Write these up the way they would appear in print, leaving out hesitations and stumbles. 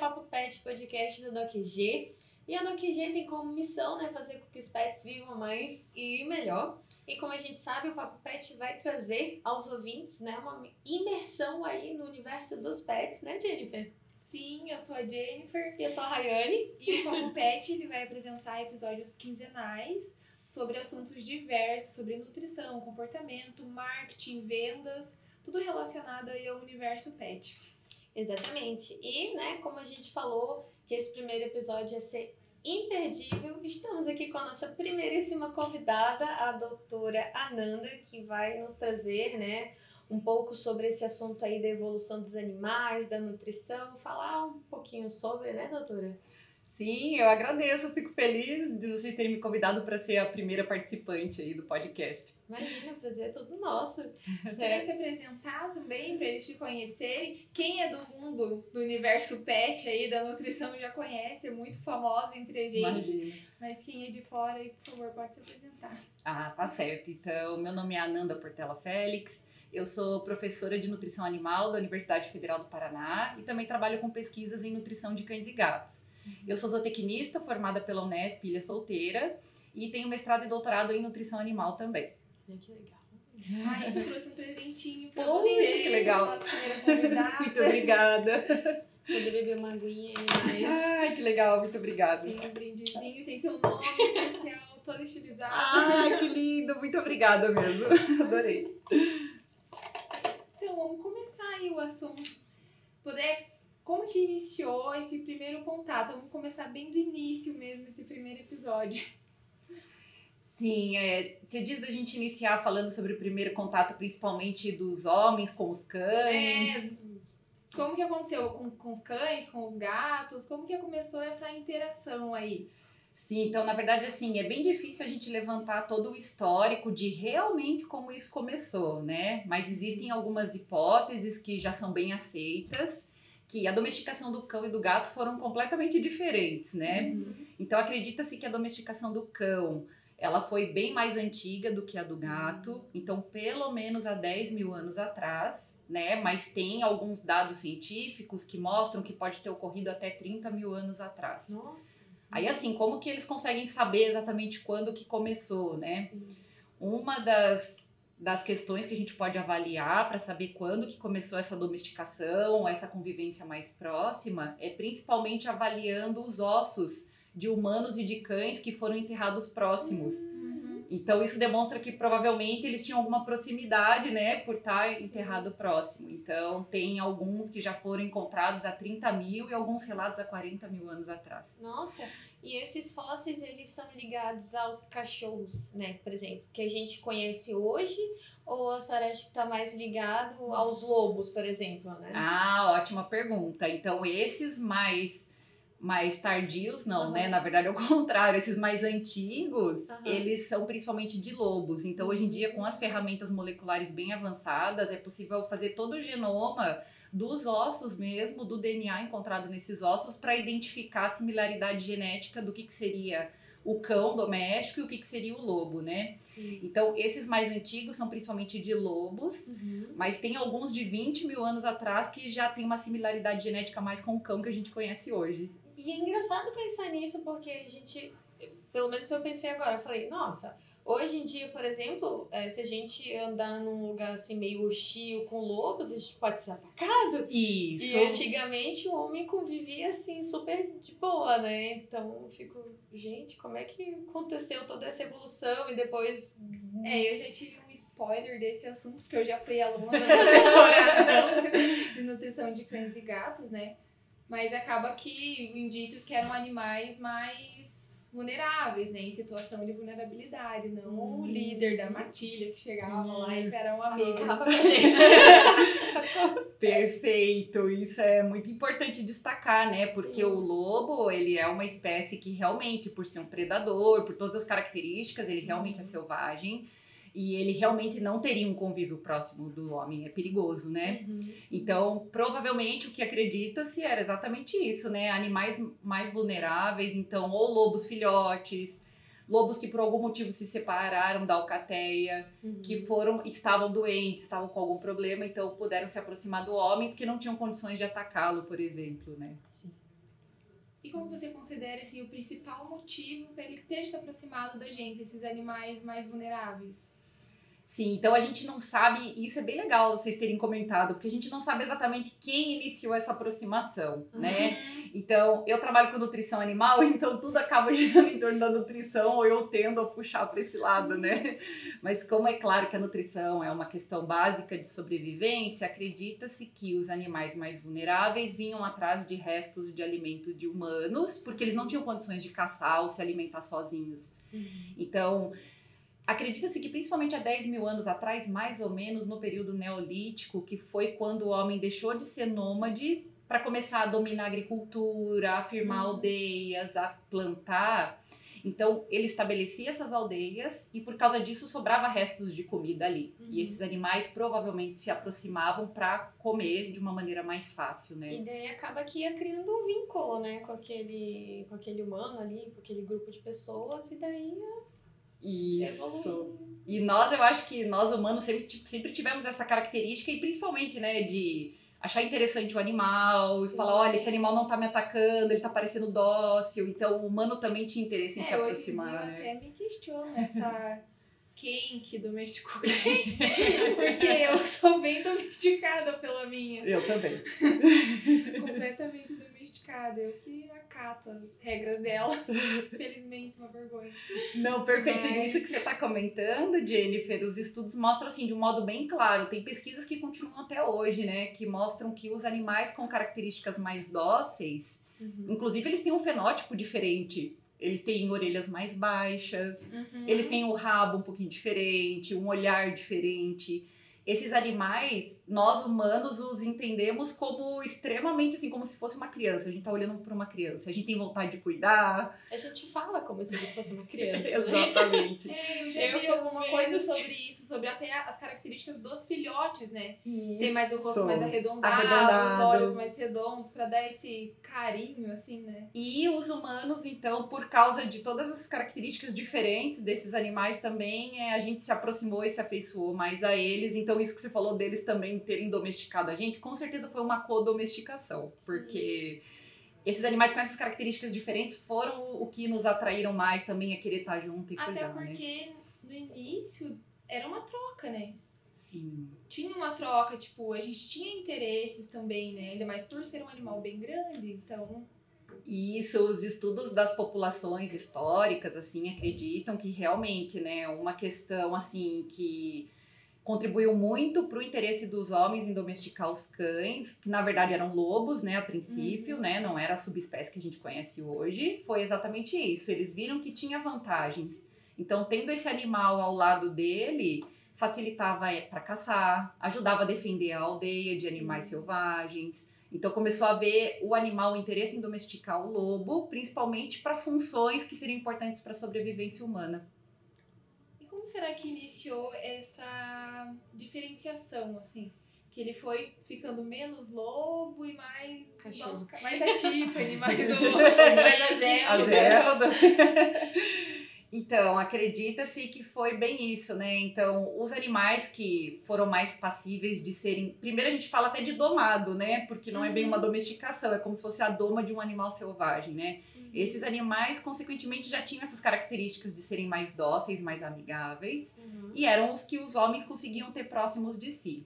Papo Pet Podcast da DocG. E a DocG tem como missão, né, fazer com que os pets vivam mais e melhor. E como a gente sabe, o Papo Pet vai trazer aos ouvintes, né, uma imersão aí no universo dos pets, né, Jennifer? Sim, eu sou a Jennifer. E eu sou a Rayane. E o Papo Pet ele vai apresentar episódios quinzenais sobre assuntos diversos, sobre nutrição, comportamento, marketing, vendas, tudo relacionado aí ao universo pet. Exatamente. E, né, como a gente falou, que esse primeiro episódio ia ser imperdível, estamos aqui com a nossa primeiríssima convidada, a doutora Ananda, que vai nos trazer, né, um pouco sobre esse assunto aí da evolução dos animais, da nutrição, falar um pouquinho sobre, né, doutora? Sim, eu agradeço, fico feliz de vocês terem me convidado para ser a primeira participante aí do podcast. Imagina, o prazer é todo nosso. Queria se apresentar também para eles te conhecerem. Quem é do mundo do universo pet aí, da nutrição, já conhece, é muito famosa entre a gente. Imagina. Mas quem é de fora aí, por favor, pode se apresentar. Ah, tá certo. Então, meu nome é Ananda Portela Félix, eu sou professora de nutrição animal da Universidade Federal do Paraná e também trabalho com pesquisas em nutrição de cães e gatos. Eu sou zootecnista, formada pela Unesp, Ilha Solteira, e tenho mestrado e doutorado em nutrição animal também. Que legal. Ai, eu trouxe um presentinho pra Poxa, você. que legal. Nossa primeira convidada. Muito obrigada. Poder beber uma aguinha aí, mas... Ai, que legal, muito obrigada. Tem um brindezinho, tem seu nome especial, todo estilizado. Ai, que lindo, muito obrigada mesmo. Adorei. Então, vamos começar aí o assunto. Como que iniciou esse primeiro contato? Vamos começar bem do início mesmo, esse primeiro episódio. Sim, você diz da gente iniciar falando sobre o primeiro contato, principalmente dos homens com os cães. Como que aconteceu com os cães, com os gatos? Como que começou essa interação aí? Sim, então, na verdade, assim, é bem difícil a gente levantar todo o histórico de realmente como isso começou, né? Mas existem algumas hipóteses que já são bem aceitas, que a domesticação do cão e do gato foram completamente diferentes, né? Então, acredita-se que a domesticação do cão, ela foi bem mais antiga do que a do gato, então, pelo menos há 10 mil anos atrás, né? Mas tem alguns dados científicos que mostram que pode ter ocorrido até 30 mil anos atrás. Nossa. Aí, assim, como que eles conseguem saber exatamente quando que começou, né? Sim. Uma das questões que a gente pode avaliar para saber quando que começou essa domesticação, essa convivência mais próxima, é principalmente avaliando os ossos de humanos e de cães que foram enterrados próximos. Então, isso demonstra que provavelmente eles tinham alguma proximidade, né, por estar enterrado próximo. Então, tem alguns que já foram encontrados há 30 mil e alguns relatos há 40 mil anos atrás. Nossa, e esses fósseis, eles são ligados aos cachorros, né, por exemplo, que a gente conhece hoje, ou a senhora acha que está mais ligado aos lobos, por exemplo, né? Ah, ótima pergunta. Então, esses mais tardios, não, né? Na verdade, é o contrário. Esses mais antigos, eles são principalmente de lobos. Então, hoje em dia, com as ferramentas moleculares bem avançadas, é possível fazer todo o genoma dos ossos mesmo, do DNA encontrado nesses ossos, para identificar a similaridade genética do que seria o cão doméstico e o que seria o lobo, né? Sim. Então, esses mais antigos são principalmente de lobos, mas tem alguns de 20 mil anos atrás que já tem uma similaridade genética mais com o cão que a gente conhece hoje. E é engraçado pensar nisso, porque a gente, pelo menos eu pensei agora, eu falei, nossa, hoje em dia, por exemplo, se a gente andar num lugar assim meio hostil com lobos, a gente pode ser atacado. Isso. E antigamente o homem convivia assim super de boa, né? Então eu fico, gente, como é que aconteceu toda essa evolução e depois... Eu já tive um spoiler desse assunto, porque eu já fui aluna da professora de nutrição de cães e gatos, né? Mas acaba que indícios que eram animais mais vulneráveis, né? Em situação de vulnerabilidade, não o líder da matilha que chegava lá e era um amigo. Ficava com a gente. Perfeito, isso é muito importante destacar, né? Porque Sim. o lobo, ele é uma espécie que realmente, por ser um predador, por todas as características, ele realmente é selvagem. E ele realmente não teria um convívio próximo do homem, é perigoso, né? Então, provavelmente o que acredita-se era exatamente isso, né? Animais mais vulneráveis, então, ou lobos filhotes, lobos que por algum motivo se separaram da alcateia, que estavam doentes, estavam com algum problema, então puderam se aproximar do homem porque não tinham condições de atacá-lo, por exemplo, né? Sim. E como você considera assim, o principal motivo para ele ter se aproximado da gente, esses animais mais vulneráveis? Sim, então a gente não sabe, e isso é bem legal vocês terem comentado, porque a gente não sabe exatamente quem iniciou essa aproximação, né? Então, eu trabalho com nutrição animal, então tudo acaba girando em torno da nutrição, ou eu tendo a puxar para esse lado, né? Mas como é claro que a nutrição é uma questão básica de sobrevivência, acredita-se que os animais mais vulneráveis vinham atrás de restos de alimento de humanos, porque eles não tinham condições de caçar ou se alimentar sozinhos. Então, acredita-se que principalmente há 10 mil anos atrás, mais ou menos no período neolítico, que foi quando o homem deixou de ser nômade para começar a dominar a agricultura, a firmar aldeias, a plantar. Então, ele estabelecia essas aldeias e por causa disso sobrava restos de comida ali. E esses animais provavelmente se aproximavam para comer de uma maneira mais fácil, né? E daí acaba que ia criando um vínculo, né, com aquele humano ali, com aquele grupo de pessoas, e daí Isso. E nós, eu acho que nós humanos sempre tivemos essa característica e principalmente, né, de achar interessante o animal e falar, olha, esse animal não tá me atacando, ele tá parecendo dócil. Então, o humano também tinha interesse em se aproximar, hoje em dia né? eu até me questiono essa quem que domesticou quem, porque eu sou bem domesticada pela minha. Eu também. Completamente domesticada. Eu que acato as regras dela. Felizmente, uma vergonha. Não, perfeito. Mas... E nisso que você está comentando, Jennifer, os estudos mostram assim de um modo bem claro. Tem pesquisas que continuam até hoje, né? Que mostram que os animais com características mais dóceis, inclusive eles têm um fenótipo diferente. Eles têm orelhas mais baixas, eles têm o rabo um pouquinho diferente, um olhar diferente. Esses animais, nós humanos os entendemos como extremamente assim, como se fosse uma criança. A gente tá olhando para uma criança, a gente tem vontade de cuidar. A gente fala como se eles fossem uma criança. Exatamente. Eu já vi alguma coisa sobre isso, sobre até as características dos filhotes, né? Isso. Tem mais o rosto mais arredondado, os olhos mais redondos, pra dar esse carinho, assim, né? E os humanos, então, por causa de todas as características diferentes desses animais também, a gente se aproximou e se afeiçoou mais a eles. Então, isso que você falou deles também terem domesticado a gente, com certeza foi uma co-domesticação. Porque esses animais com essas características diferentes foram o que nos atraíram mais também a querer estar junto e cuidar, até porque no início era uma troca, né? Sim. Tinha uma troca, tipo, a gente tinha interesses também, né? Ainda mais por ser um animal bem grande, então... Isso, os estudos das populações históricas, assim, acreditam que realmente, né, uma questão, assim, que contribuiu muito para o interesse dos homens em domesticar os cães, que na verdade eram lobos, né, a princípio, né, não era a subespécie que a gente conhece hoje, foi exatamente isso. Eles viram que tinha vantagens. Então, tendo esse animal ao lado dele, facilitava para caçar, ajudava a defender a aldeia de animais selvagens. Então, começou a ver o animal, o interesse em domesticar o lobo, principalmente para funções que seriam importantes para a sobrevivência humana. Como será que iniciou essa diferenciação, assim? Que ele foi ficando menos lobo e mais... Cachorro. Mais ativo, mais azerdo. Então, acredita-se que foi bem isso, né? Então, os animais que foram mais passíveis de serem... Primeiro a gente fala até de domado, né? Porque não é bem uma domesticação, é como se fosse a doma de um animal selvagem, né? Esses animais, consequentemente, já tinham essas características de serem mais dóceis, mais amigáveis, e eram os que os homens conseguiam ter próximos de si.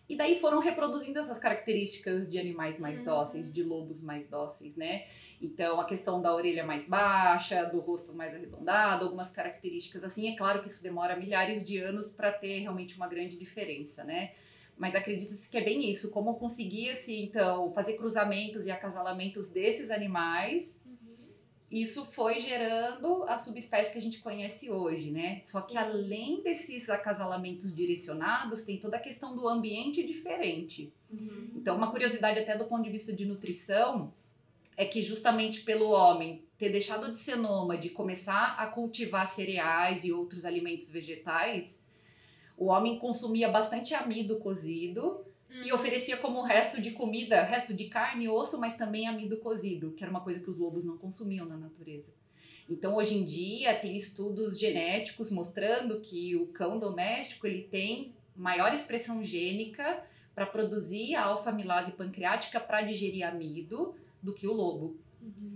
E daí foram reproduzindo essas características de animais mais dóceis, de lobos mais dóceis, né? Então, a questão da orelha mais baixa, do rosto mais arredondado, algumas características assim. É claro que isso demora milhares de anos para ter realmente uma grande diferença, né? Mas acredita-se que é bem isso, como conseguia-se, então, fazer cruzamentos e acasalamentos desses animais. Isso foi gerando a subespécie que a gente conhece hoje, né? Só que além desses acasalamentos direcionados, tem toda a questão do ambiente diferente. Então, uma curiosidade até do ponto de vista de nutrição é que justamente pelo homem ter deixado de ser nômade, começar a cultivar cereais e outros alimentos vegetais, o homem consumia bastante amido cozido, e oferecia como resto de comida, resto de carne e osso, mas também amido cozido, que era uma coisa que os lobos não consumiam na natureza. Então, hoje em dia, tem estudos genéticos mostrando que o cão doméstico ele tem maior expressão gênica para produzir a alfa-amilase pancreática para digerir amido do que o lobo.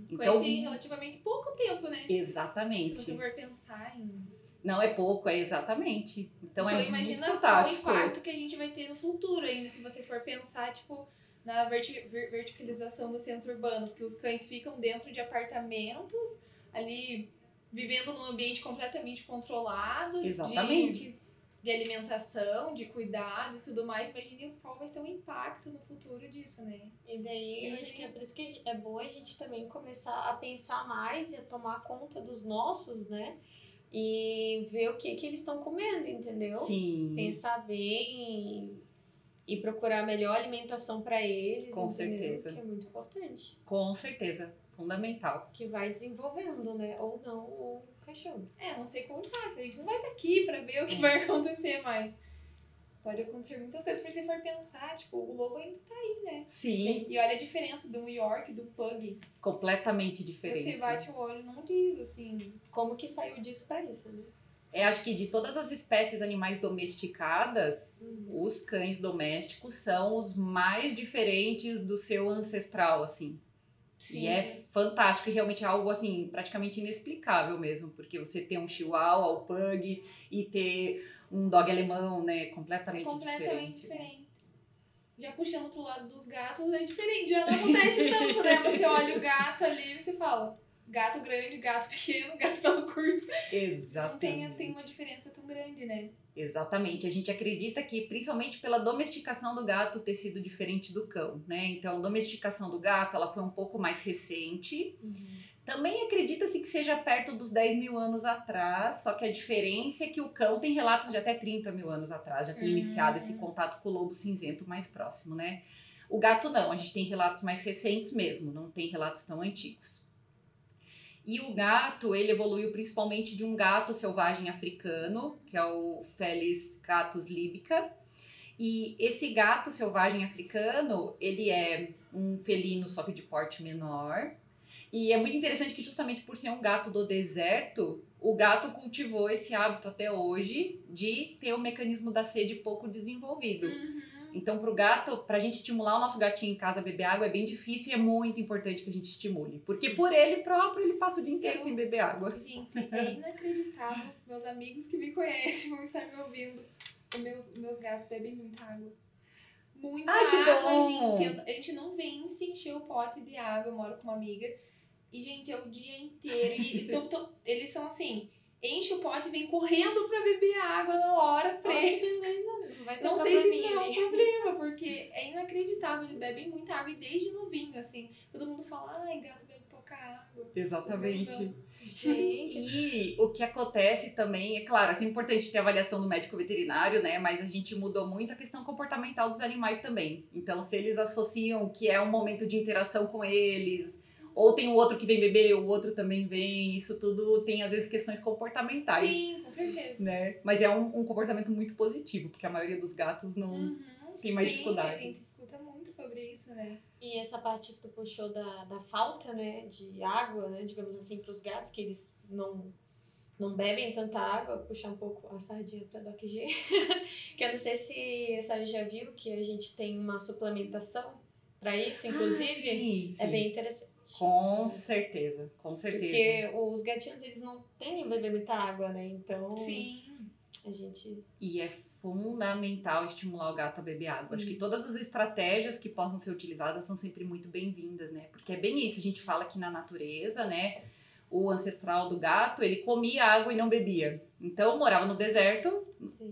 Então, Com esse relativamente pouco tempo, né? exatamente. Se você for pensar em... Não é pouco, é exatamente. Então é imagina muito fantástico. qual o impacto que a gente vai ter no futuro ainda, se você for pensar, tipo, na verticalização dos centros urbanos, que os cães ficam dentro de apartamentos, ali, vivendo num ambiente completamente controlado. Exatamente. De alimentação, de cuidado e tudo mais. Imagine qual vai ser o impacto no futuro disso, né? E daí, eu acho que é por isso que é bom a gente também começar a pensar mais e a tomar conta dos nossos, né? E ver o que eles estão comendo, entendeu? Sim. Pensar bem e procurar a melhor alimentação para eles, Com entendeu? certeza. Que é muito importante. Com certeza. Fundamental. Que vai desenvolvendo, né? Ou não, o cachorro. Não sei como tá, a gente não vai estar aqui pra ver o que vai acontecer mais. Pode acontecer muitas coisas, se você for pensar, tipo, o lobo ainda tá aí, né? Sim. E olha a diferença do York e do Pug. Completamente diferente. Você bate o olho, não diz, assim... Como que saiu disso pra isso, né? Acho que de todas as espécies animais domesticadas, os cães domésticos são os mais diferentes do seu ancestral, assim. Sim. E é fantástico e realmente é algo, assim, praticamente inexplicável mesmo, porque você ter um chihuahua, o pug, e ter um dog alemão, né, completamente diferente. Já puxando pro lado dos gatos é diferente, já não acontece tanto, né? Você olha o gato ali e você fala, gato grande, gato pequeno, gato pelo curto. Exatamente. Não tem uma diferença tão grande, né? Exatamente. A gente acredita que, principalmente pela domesticação do gato ter sido diferente do cão, né? Então, a domesticação do gato, ela foi um pouco mais recente. Também acredita-se que seja perto dos 10 mil anos atrás, só que a diferença é que o cão tem relatos de até 30 mil anos atrás, já tem iniciado esse contato com o lobo cinzento mais próximo, né? O gato não, a gente tem relatos mais recentes mesmo, não tem relatos tão antigos. E o gato, ele evoluiu principalmente de um gato selvagem africano, que é o Felis catus libica. E esse gato selvagem africano, ele é um felino, só que de porte menor. E é muito interessante que justamente por ser um gato do deserto, o gato cultivou esse hábito até hoje de ter o mecanismo da sede pouco desenvolvido. Então, pro gato, pra gente estimular o nosso gatinho em casa a beber água é bem difícil e é muito importante que a gente estimule. Porque por ele próprio, ele passa o dia inteiro sem beber água. Gente, isso é inacreditável. Meus amigos que me conhecem vão estar me ouvindo. Meus gatos bebem muita água. Muita água, que bom! gente. A gente não vence encher o pote de água. Eu moro com uma amiga. E, gente, é o dia inteiro. E eles são assim... Enche o pote e vem correndo pra beber água na hora, fresca. Não sei se isso é um problema, porque é inacreditável. Eles bebem muita água e desde novinho, assim. Todo mundo fala, ai, gato bebe pouca água. Exatamente. Gente. E o que acontece também, é claro, assim, é importante ter avaliação do médico veterinário, né? Mas a gente mudou muito a questão comportamental dos animais também. Então, se eles associam que é um momento de interação com eles... Ou tem o outro que vem beber, o outro também vem. Isso tudo tem, às vezes, questões comportamentais. Sim, com certeza. Né? Mas é um comportamento muito positivo, porque a maioria dos gatos não tem mais dificuldade. A gente escuta muito sobre isso, né? E essa parte que tu puxou da falta, né, de água, né, digamos assim, para os gatos, que eles não bebem tanta água, puxar um pouco a sardinha para Doc G. Que eu não sei se a senhora já viu que a gente tem uma suplementação para isso, inclusive. Sim. É bem interessante. Com certeza, com certeza. Porque os gatinhos, eles não têm que beber muita água, né? Então, a gente... E é fundamental estimular o gato a beber água. Acho que todas as estratégias que possam ser utilizadas são sempre muito bem-vindas, né? Porque é bem isso, a gente fala que na natureza, né? O ancestral do gato, ele comia água e não bebia. Então, morava no deserto,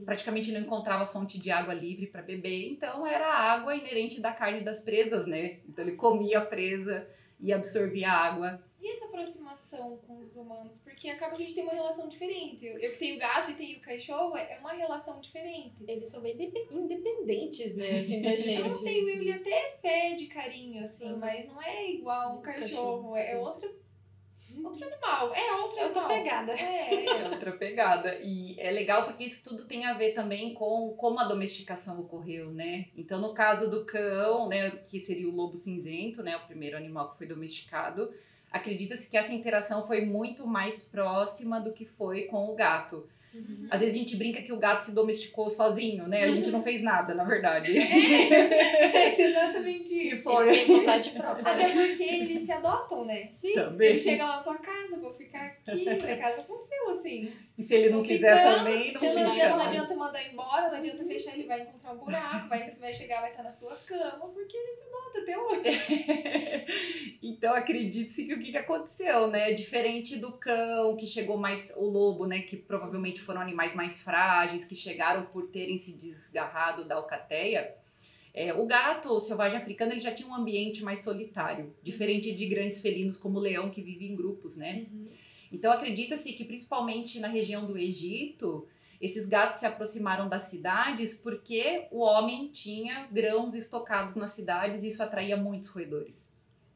praticamente não encontrava fonte de água livre para beber. Então, era a água inerente da carne das presas, né? Então, ele comia a presa e absorvia a água. E essa aproximação com os humanos? Porque acaba que a gente tem uma relação diferente. Eu que tenho gato e tenho cachorro, é uma relação diferente. Eles são bem independentes, né, assim, da gente. Eu não sei, o ele até pede carinho, assim, mas não é igual um cachorro. É outro animal. É outra pegada. É outra pegada. E é legal porque isso tudo tem a ver também com como a domesticação ocorreu, né? Então, no caso do cão, né, que seria o lobo cinzento, né, o primeiro animal que foi domesticado, acredita-se que essa interação foi muito mais próxima do que foi com o gato. Às vezes a gente brinca que o gato se domesticou sozinho, né? A gente não fez nada, na verdade. É exatamente isso. Ele tem vontade própria. Até porque eles se adotam, né? Sim. Também. Ele chega lá na tua casa, vou ficar aqui, minha casa aconteceu assim. E se ele não Vou quiser ficando, também, não se não fica. adianta mandar embora, não adianta fechar, ele vai encontrar um buraco, vai chegar, vai estar na sua cama, porque ele se adota até hoje. Então acredite-se que o que aconteceu, né? Diferente do cão, que chegou mais, o lobo, né? Que provavelmente foram animais mais frágeis, que chegaram por terem se desgarrado da alcateia. O gato selvagem africano, ele já tinha um ambiente mais solitário, diferente de grandes felinos como o leão, que vive em grupos, né? Então acredita-se que principalmente na região do Egito, esses gatos se aproximaram das cidades porque o homem tinha grãos estocados nas cidades e isso atraía muitos roedores.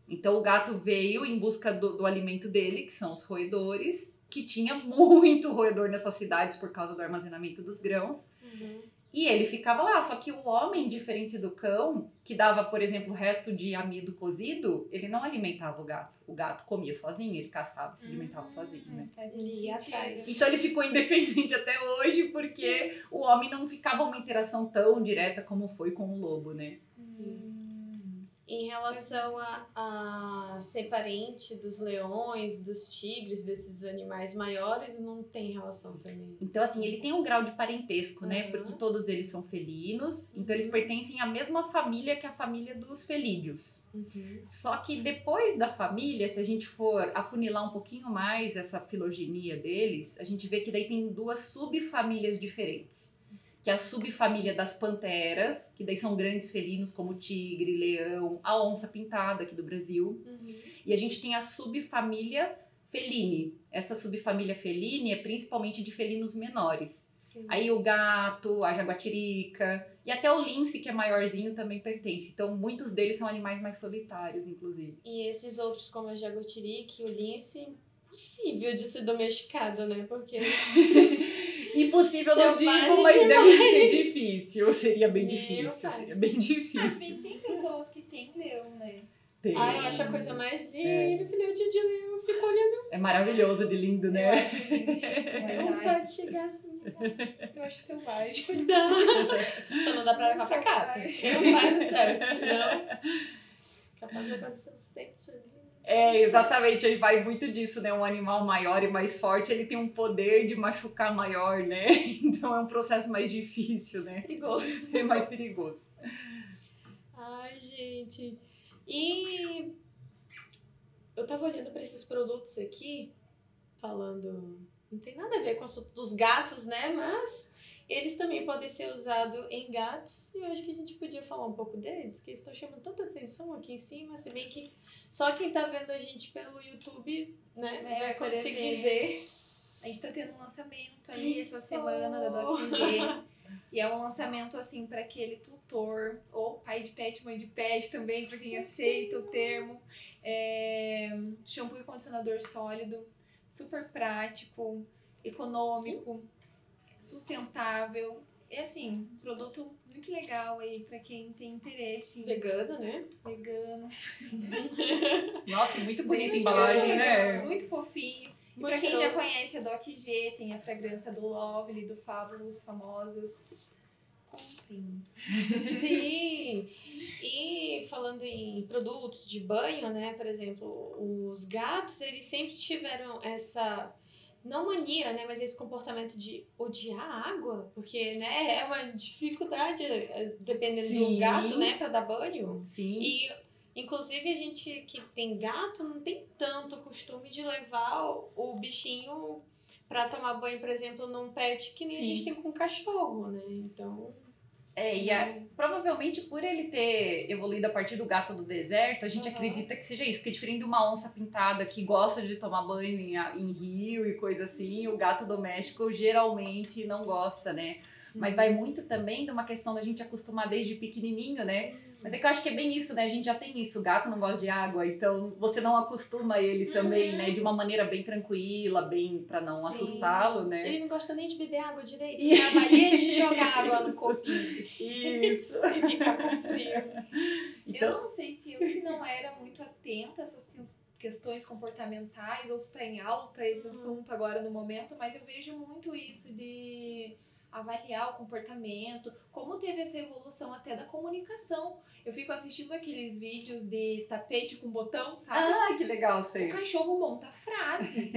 Então o gato veio em busca do alimento dele, que são os roedores, que tinha muito roedor nessas cidades por causa do armazenamento dos grãos. E ele ficava lá, só que o homem, diferente do cão, que dava, por exemplo, o resto de amido cozido, ele não alimentava o gato. O gato comia sozinho, ele caçava, se alimentava sozinho, né? Ele ia atrás. Então ele ficou independente até hoje, porque o homem não ficava uma interação tão direta como foi com o lobo, né? Em relação a ser parente dos leões, dos tigres, desses animais maiores, não tem relação também. Então, assim, ele tem um grau de parentesco, né? Uhum. Porque todos eles são felinos, então eles pertencem à mesma família que a família dos felídeos. Só que depois da família, se a gente for afunilar um pouquinho mais essa filogenia deles, a gente vê que daí tem duas subfamílias diferentes. Que é a subfamília das panteras, que daí são grandes felinos como tigre, leão, a onça pintada aqui do Brasil. E a gente tem a subfamília feline. Essa subfamília feline é principalmente de felinos menores. Sim. Aí o gato, a jaguatirica e até o lince, que é maiorzinho, também pertence. Então muitos deles são animais mais solitários, inclusive. E esses outros, como a jaguatirica e o lince, impossível de ser domesticado, né? Porque Impossível, não Selvagem digo, mas deve demais. ser difícil. Seria bem Meu difícil, pai. seria bem difícil. Assim, tem pessoas que têm leão, né? Tem. ai, eu acho a coisa mais linda, filhotinho de leão, eu fico olhando, É maravilhoso de lindo, né? Eu acho lindo isso, eu mas vontade ai, de chegar assim. eu acho selvagem. Cuidado. Só não dá pra levar pra casa. Meu pai do céu, senão capaz de acontecer um acidente ali. Exatamente, aí vai muito disso, né? Um animal maior e mais forte, ele tem um poder de machucar maior, né? Então é um processo mais difícil, né? Perigoso. É mais perigoso. Ai, gente. E eu tava olhando pra esses produtos aqui, falando, não tem nada a ver com o assunto dos gatos, né? Mas eles também podem ser usados em gatos e eu acho que a gente podia falar um pouco deles, que eles estão chamando tanta atenção aqui em cima, se bem que só quem tá vendo a gente pelo YouTube, né, vai poder conseguir ver. ver. A gente tá tendo um lançamento aí essa Isso. semana da DocG. E é um lançamento, assim, para aquele tutor, ou pai de pet, mãe de pet também, para quem aceita o termo. Shampoo e condicionador sólido, super prático, econômico, sustentável. É assim, um produto muito legal aí para quem tem interesse em Vegano, né? vegano. Nossa, e muito bonita a Muito embalagem, legal, né? Muito fofinho. E Muito pra quem já cheiroso. conhece a DocG, tem a fragrância do Lovely, do Fabulous, famosas. Comprem. Sim! E falando em produtos de banho, né? Por exemplo, os gatos, eles sempre tiveram essa, não mania, né? Mas esse comportamento de odiar a água, porque, né? É uma dificuldade, dependendo Sim. do gato, né? Pra dar banho. Sim. E, inclusive, a gente que tem gato não tem tanto costume de levar o bichinho pra tomar banho, por exemplo, num pet que nem a Sim. gente tem com cachorro, né? Então... Provavelmente por ele ter evoluído a partir do gato do deserto, a gente acredita que seja isso. Porque diferente de uma onça pintada que gosta de tomar banho em rio e coisa assim, o gato doméstico geralmente não gosta, né? Mas vai muito também de uma questão da gente acostumar desde pequenininho, né? Mas é que eu acho que é bem isso, né? A gente já tem isso, o gato não gosta de água, então você não acostuma ele também, né? De uma maneira bem tranquila, bem pra não Sim. assustá-lo, né? Ele não gosta nem de beber água direito. Tem a mania de jogar água no copinho Isso. e ficar com frio. Então, Eu não sei se eu que não era muito atenta a essas questões comportamentais, ou se está em alta esse assunto agora no momento, mas eu vejo muito isso de avaliar o comportamento, como teve essa evolução até da comunicação. Eu fico assistindo aqueles vídeos de tapete com botão, sabe? Ah, que legal, O sei. cachorro monta frase.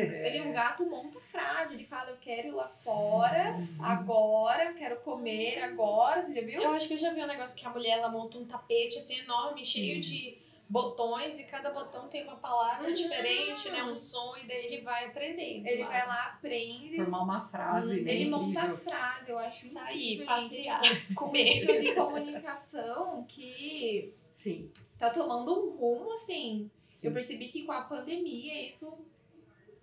O gato monta frase. Ele fala, eu quero ir lá fora, agora, eu quero comer agora. Você já viu? Eu acho que eu já vi um negócio que a mulher ela monta um tapete assim enorme, cheio de botões, e cada botão tem uma palavra diferente, né? Um som, e daí ele vai aprendendo. Ele vai lá, aprende. Formar uma frase, né? Ele Incrível. monta a frase, eu acho Sair, incrível, passear, gente. comer. Nível de comunicação que Sim. tá tomando um rumo, assim. Sim. Eu percebi que com a pandemia isso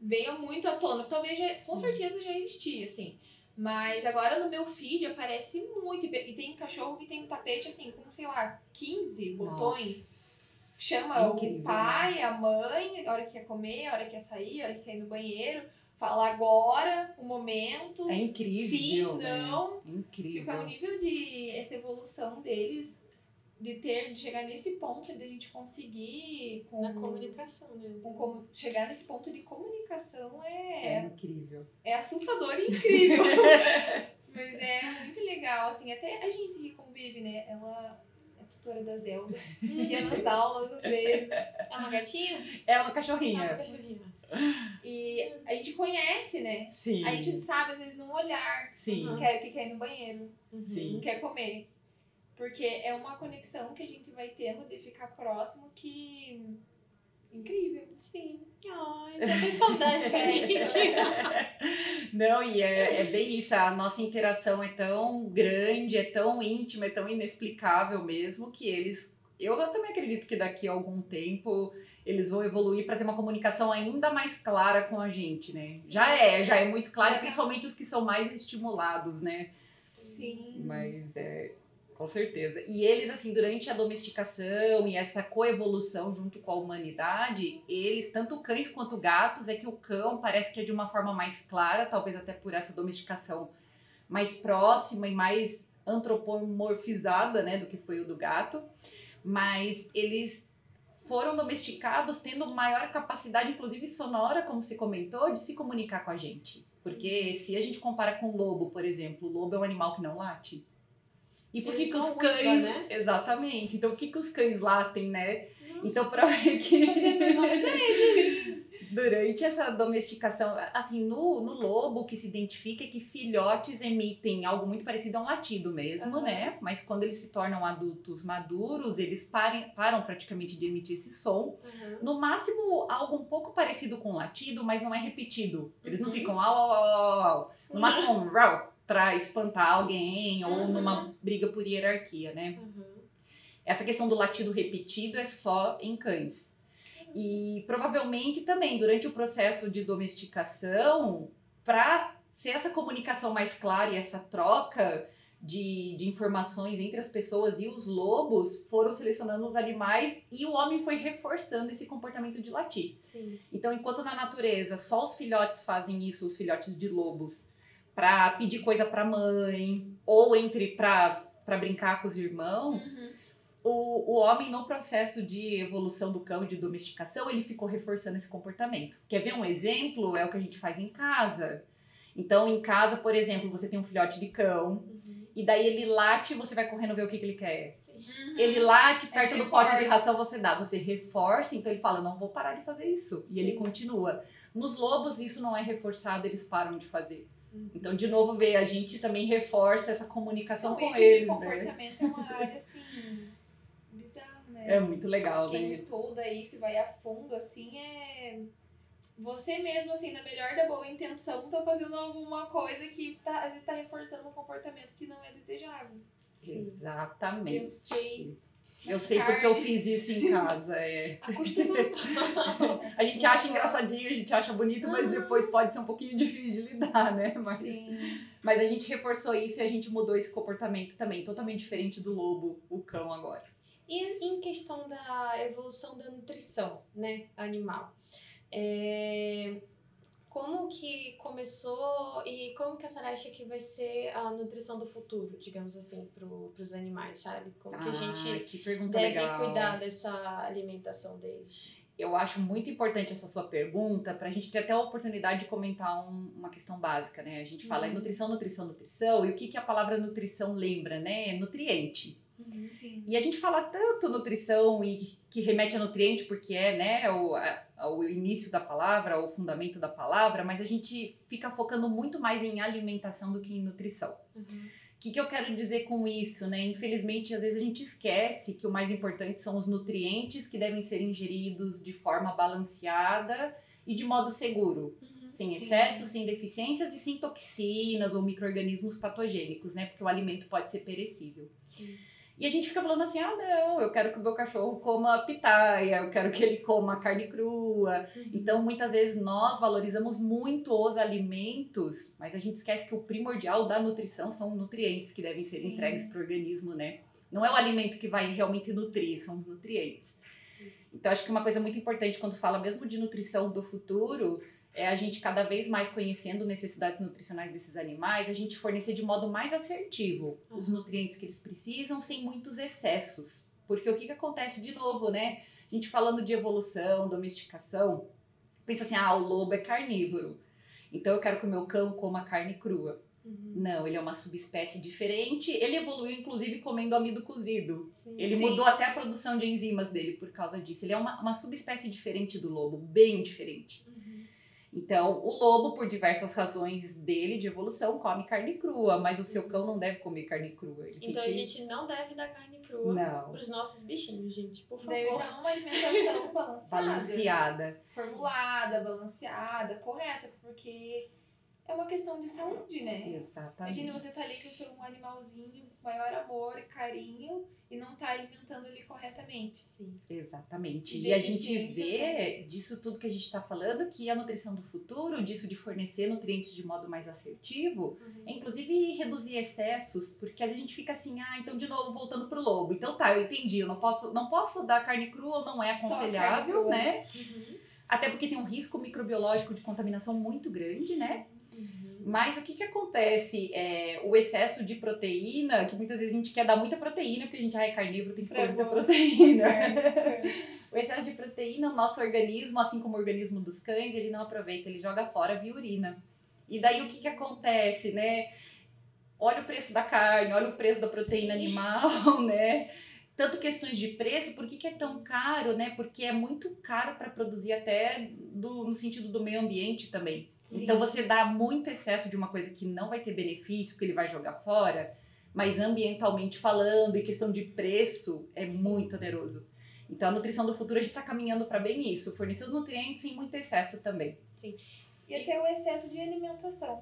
veio muito à tona. Talvez, com certeza, já existia, assim. Mas agora no meu feed aparece muito. E tem cachorro que tem um tapete, assim, com, sei lá, 15 botões. Nossa. Chama Incrível, o pai, né? a mãe, a hora que quer comer, a hora que quer sair, a hora que quer ir no banheiro. Fala agora, o momento. É incrível, Sim, né? não. Incrível. Tipo, é o nível de essa evolução deles, de chegar nesse ponto de a gente conseguir Na comunicação, né? chegar nesse ponto de comunicação É incrível. é assustador e incrível. Mas é muito legal, assim, até a gente que convive, né? Ela é tutora da Zelda, ia nas aulas às vezes. É uma gatinha? É uma É cachorrinha. uma cachorrinha. E a gente conhece, né? Sim. A gente sabe, às vezes, num olhar, Sim. que quer ir no banheiro, Sim. não quer comer. Porque é uma conexão que a gente vai tendo de ficar próximo que... Incrível. Sim. Ai, já tem saudade também. Não, e é bem isso. A nossa interação é tão grande, é tão íntima, é tão inexplicável mesmo que eles... Eu também acredito que daqui a algum tempo eles vão evoluir para ter uma comunicação ainda mais clara com a gente, né? Sim. Já é muito clara, principalmente os que são mais estimulados, né? Sim. Mas com certeza. E eles, assim, durante a domesticação e essa coevolução junto com a humanidade, eles, tanto cães quanto gatos, é que o cão parece que é de uma forma mais clara, talvez até por essa domesticação mais próxima e mais antropomorfizada, né, do que foi o do gato. Mas eles foram domesticados tendo maior capacidade, inclusive sonora, como você comentou, de se comunicar com a gente. Porque se a gente compara com o lobo, por exemplo, o lobo é um animal que não late. E por que Eles os são cães... ruivas, né? Exatamente. Então, por que os cães latem, né? Nossa, Então, para que... não fazia a menor ideia. Durante essa domesticação, assim, no lobo, o que se identifica é que filhotes emitem algo muito parecido a um latido mesmo, né? Mas quando eles se tornam adultos maduros, eles param praticamente de emitir esse som. No máximo, algo um pouco parecido com um latido, mas não é repetido. Eles não ficam au, au, au, au, au. No máximo, um rau, pra espantar alguém ou numa briga por hierarquia, né? Essa questão do latido repetido é só em cães. E provavelmente também durante o processo de domesticação, para ser essa comunicação mais clara e essa troca de informações entre as pessoas e os lobos, foram selecionando os animais e o homem foi reforçando esse comportamento de latir. Sim. Então, enquanto na natureza só os filhotes fazem isso, os filhotes de lobos, para pedir coisa para mãe ou para brincar com os irmãos, o homem, no processo de evolução do cão e de domesticação, ele ficou reforçando esse comportamento. Quer ver um exemplo? É o que a gente faz em casa. Então, em casa, por exemplo, você tem um filhote de cão, e daí ele late e você vai correndo ver o que ele quer. Ele late perto do pote de ração, você dá. Você reforça, então ele fala, não vou parar de fazer isso. E ele continua. Nos lobos, isso não é reforçado, eles param de fazer. Então, de novo, a gente também reforça essa comunicação com eles, né? O comportamento é uma área, assim... É muito legal, Quem né? estuda isso, vai a fundo, assim, você mesmo, assim, na melhor da boa intenção, tá fazendo alguma coisa que às vezes tá reforçando um comportamento que não é desejável. Exatamente. Eu sei. sei porque eu fiz isso em casa. Acostumado. A gente acha engraçadinho, a gente acha bonito, mas depois pode ser um pouquinho difícil de lidar, né? Mas a gente reforçou isso e a gente mudou esse comportamento também, totalmente diferente do lobo, o cão agora. E em questão da evolução da nutrição, né, animal, como que começou e como que a senhora acha que vai ser a nutrição do futuro, digamos assim, para os animais, sabe? Como que a gente que pergunta deve legal. cuidar dessa alimentação deles? eu acho muito importante essa sua pergunta para a gente ter até a oportunidade de comentar uma questão básica, né? A gente fala em nutrição, nutrição, nutrição, e o que a palavra nutrição lembra, né? Nutriente. Sim. E a gente fala tanto nutrição e que remete a nutriente porque é, né, o início da palavra, o fundamento da palavra, mas a gente fica focando muito mais em alimentação do que em nutrição. O que eu quero dizer com isso, né? Infelizmente, às vezes a gente esquece que o mais importante são os nutrientes que devem ser ingeridos de forma balanceada e de modo seguro. Sem excesso, sem deficiências e sem toxinas ou micro-organismos patogênicos, né? Porque o alimento pode ser perecível. Sim. E a gente fica falando assim, não, eu quero que o meu cachorro coma pitaia, eu quero que ele coma carne crua. Então, muitas vezes, nós valorizamos muito os alimentos, mas a gente esquece que o primordial da nutrição são nutrientes que devem ser entregues para o organismo, né? Não é o alimento que vai realmente nutrir, são os nutrientes. Então, acho que uma coisa muito importante quando fala mesmo de nutrição do futuro é a gente cada vez mais conhecendo necessidades nutricionais desses animais, a gente fornecer de modo mais assertivo os nutrientes que eles precisam, sem muitos excessos. Porque o que acontece de novo, né? A gente falando de evolução, domesticação, pensa assim, o lobo é carnívoro, então eu quero que o meu cão coma carne crua. Não, ele é uma subespécie diferente, ele evoluiu inclusive comendo amido cozido. Ele mudou até a produção de enzimas dele por causa disso. Ele é uma subespécie diferente do lobo, bem diferente. Então, o lobo, por diversas razões dele de evolução, come carne crua, mas o seu cão não deve comer carne crua. Então, a gente não deve dar carne crua para os nossos bichinhos, gente, por favor. Deve dar uma alimentação balanceada. Formulada, balanceada, correta, porque é uma questão de saúde, né? Exatamente. Imagina você tá ali com o seu animalzinho, maior amor e carinho, e não tá alimentando ele corretamente. Exatamente. E a gente vê disso tudo que a gente tá falando, que a nutrição do futuro, disso de fornecer nutrientes de modo mais assertivo, é inclusive reduzir excessos, porque às vezes a gente fica assim, então de novo voltando pro lobo. Então eu entendi, eu não posso dar carne crua, não é aconselhável, né? Até porque tem um risco microbiológico de contaminação muito grande, né? Mas o que acontece? O excesso de proteína, que muitas vezes a gente quer dar muita proteína, porque a gente é carnívoro, tem que pôr muita proteína. O excesso de proteína, o nosso organismo, assim como o organismo dos cães, ele não aproveita, ele joga fora via urina. E daí o que acontece, né? Olha o preço da carne, olha o preço da proteína animal, né? Tanto questões de preço, por que é tão caro, né? Porque é muito caro para produzir até no sentido do meio ambiente também. Então você dá muito excesso de uma coisa que não vai ter benefício, que ele vai jogar fora, mas ambientalmente falando e questão de preço é muito oneroso. Então a nutrição do futuro a gente está caminhando para bem isso, fornecer os nutrientes sem muito excesso também. E até o excesso de alimentação,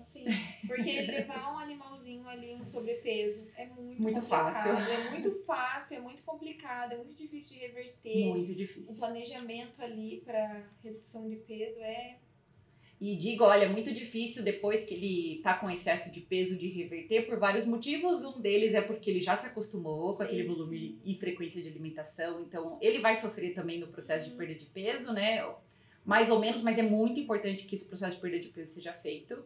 porque levar um animalzinho ali um sobrepeso é muito fácil. É muito fácil, é muito complicado, é muito difícil de reverter. Muito difícil. O planejamento ali para redução de peso E digo, olha, é muito difícil depois que ele tá com excesso de peso de reverter por vários motivos. Um deles é porque ele já se acostumou com aquele volume e frequência de alimentação. Então, ele vai sofrer também no processo de perda de peso, né? Mais ou menos, mas é muito importante que esse processo de perda de peso seja feito.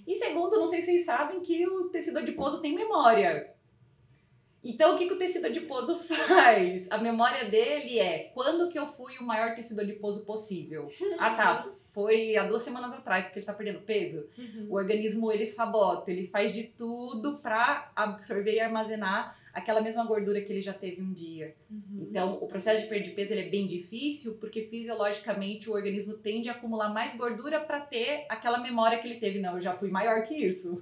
E segundo, não sei se vocês sabem que o tecido adiposo tem memória. Então, o que o tecido adiposo faz? A memória dele é quando que eu fui o maior tecido adiposo possível. Foi há 2 semanas atrás, porque ele tá perdendo peso. O organismo, ele sabota, ele faz de tudo para absorver e armazenar aquela mesma gordura que ele já teve um dia. Então, o processo de perda de peso ele é bem difícil, porque fisiologicamente o organismo tende a acumular mais gordura para ter aquela memória que ele teve. Não, eu já fui maior que isso.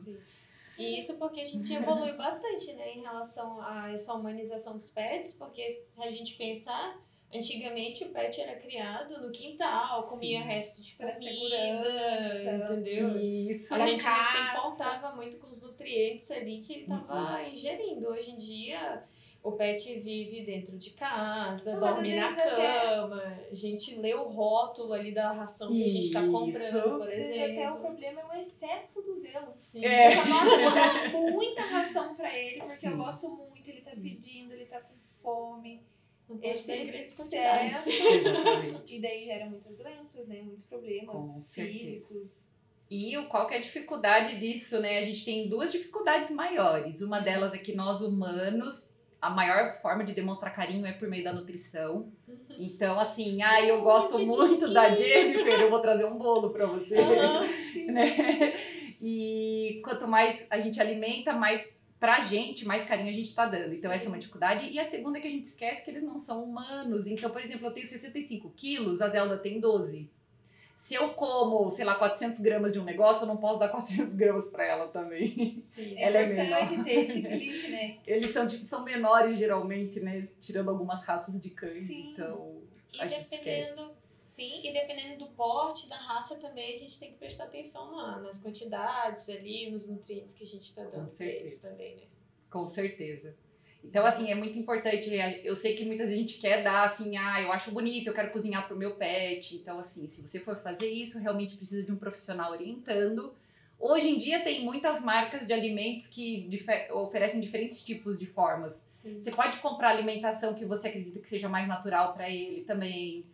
E isso porque a gente evolui bastante, né, em relação a essa humanização dos pets, porque se a gente pensar, antigamente o pet era criado no quintal, comia resto de comida, entendeu? Isso. A gente não se importava muito com os nutrientes ali que ele estava ingerindo. Hoje em dia, o pet vive dentro de casa, dorme na cama, a gente lê o rótulo ali da ração que a gente está comprando, por exemplo. Até o problema é o excesso do zelo. Nossa, eu vou dar muita ração pra ele, porque eu gosto muito, ele tá pedindo, ele tá com fome. Não pode ter grandes quantidades. Exatamente. E daí gera muitas doenças, né? Muitos problemas físicos. E qual que é a dificuldade disso, né? A gente tem 2 dificuldades maiores. Uma delas é que nós humanos a maior forma de demonstrar carinho é por meio da nutrição. Então, assim, eu gosto muito da Jennifer, eu vou trazer um bolo pra você. Né? E quanto mais a gente alimenta, mais pra gente, mais carinho a gente tá dando. Então, essa é uma dificuldade. E a segunda é que a gente esquece que eles não são humanos. Então, por exemplo, eu tenho 65 quilos, a Zelda tem 12. Se eu como, sei lá, 400 gramas de um negócio, eu não posso dar 400 gramas pra ela também. Sim. Ela é importante menor. ter esse clique, né? Eles são menores, geralmente, né? Tirando algumas raças de cães, Sim. então E a gente esquece. dependendo do porte da raça também, a gente tem que prestar atenção nas quantidades ali, nos nutrientes que a gente está dando para eles também, né? Com certeza. Então, assim, é muito importante. Eu sei que muitas vezes a gente quer dar, assim, eu acho bonito, eu quero cozinhar pro meu pet. Então, assim, se você for fazer isso, realmente precisa de um profissional orientando. Hoje em dia tem muitas marcas de alimentos que oferecem diferentes tipos de formas. Sim. Você pode comprar alimentação que você acredita que seja mais natural para ele também.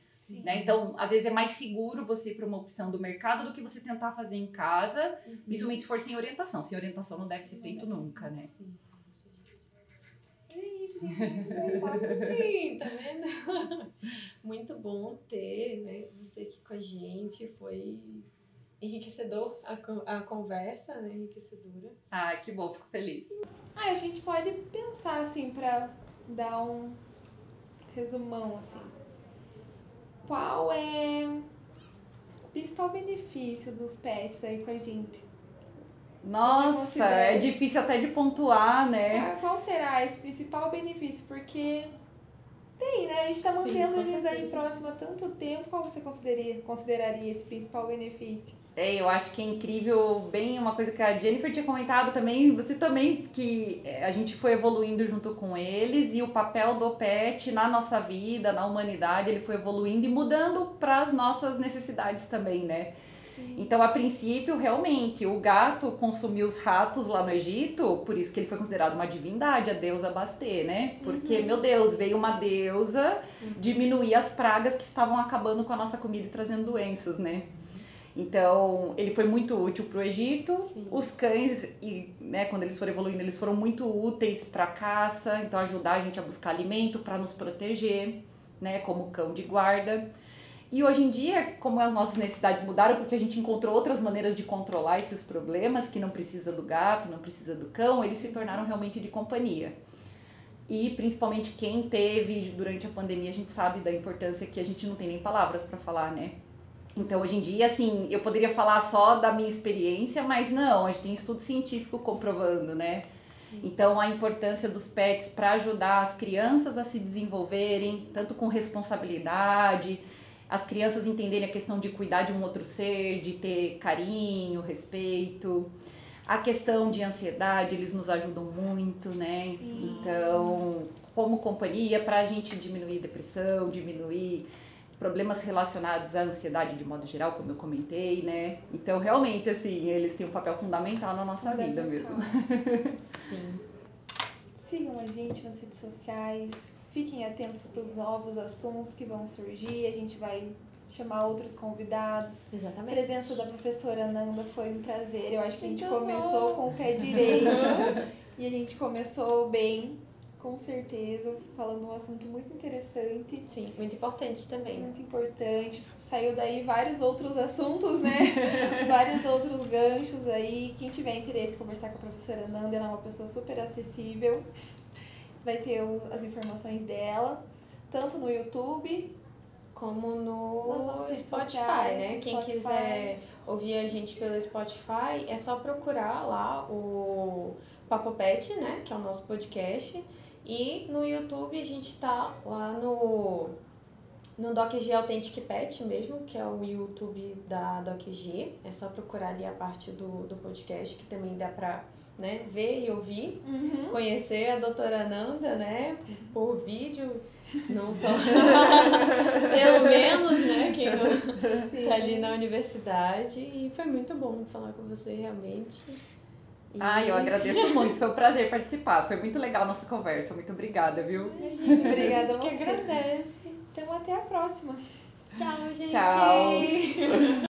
Né? Então, às vezes é mais seguro você ir para uma opção do mercado do que você tentar fazer em casa, principalmente se for sem orientação. Sem orientação não deve ser feito nunca, né? Sim. É isso, gente. Tá vendo? Muito bom ter, né, você aqui com a gente. Foi enriquecedor a conversa, né? Enriquecedora. Que bom, fico feliz. A gente pode pensar, assim, pra dar um resumão, assim. Qual é o principal benefício dos pets aí com a gente? Nossa, é difícil até de pontuar, né? Qual será esse principal benefício? Porque tem, né? A gente tá mantendo eles aí próximo há tanto tempo. Qual você consideraria esse principal benefício? Eu acho que é incrível, bem uma coisa que a Jennifer tinha comentado também, você também, que a gente foi evoluindo junto com eles e o papel do pet na nossa vida, na humanidade, ele foi evoluindo e mudando para as nossas necessidades também, né? Sim. Então, a princípio, realmente, o gato consumiu os ratos lá no Egito, por isso que ele foi considerado uma divindade, a deusa Bastê, né? Porque, meu Deus, veio uma deusa diminuir as pragas que estavam acabando com a nossa comida e trazendo doenças, né? Então, ele foi muito útil para o Egito. Sim. Os cães, né, quando eles foram evoluindo, eles foram muito úteis para caça, então ajudar a gente a buscar alimento para nos proteger, né, como cão de guarda. E hoje em dia, como as nossas necessidades mudaram, porque a gente encontrou outras maneiras de controlar esses problemas, que não precisa do gato, não precisa do cão, eles se tornaram realmente de companhia. E principalmente quem teve durante a pandemia, a gente sabe da importância que a gente não tem nem palavras para falar, né? Então, hoje em dia, assim, eu poderia falar só da minha experiência, mas não, a gente tem estudo científico comprovando, né? Sim. Então, a importância dos pets para ajudar as crianças a se desenvolverem, tanto com responsabilidade, as crianças entenderem a questão de cuidar de um outro ser, de ter carinho, respeito. A questão de ansiedade, eles nos ajudam muito, né? Sim, então, como companhia, para a gente diminuir depressão, diminuir problemas relacionados à ansiedade de modo geral, como eu comentei, né? Então, realmente, assim, eles têm um papel fundamental na nossa vida mesmo. Sim. Sigam a gente nas redes sociais, fiquem atentos para os novos assuntos que vão surgir, a gente vai chamar outros convidados. Exatamente. A presença da professora Nanda foi um prazer, eu acho que a gente começou com o pé direito e a gente começou bem. Com certeza, falando um assunto muito interessante. Sim, muito importante também. Muito importante. Saiu daí vários outros assuntos, né? Vários outros ganchos aí. Quem tiver interesse em conversar com a professora Nanda, ela é uma pessoa super acessível. Vai ter as informações dela, tanto no YouTube como no Spotify, né? Quem quiser ouvir a gente pelo Spotify, é só procurar lá o Papo Pet, né? Que é o nosso podcast. E no YouTube a gente tá lá no DocG Authentic Pet mesmo, que é o YouTube da DocG. É só procurar ali a parte do podcast, que também dá pra, né, ver e ouvir. Conhecer a doutora Nanda, né, por vídeo, não só pelo menos, né, quem não tá ali na universidade. E foi muito bom falar com você, realmente. Eu agradeço muito, foi um prazer participar, foi muito legal a nossa conversa, muito obrigada, viu? Obrigada a você. Que agradece. Então até a próxima. Tchau, gente. Tchau.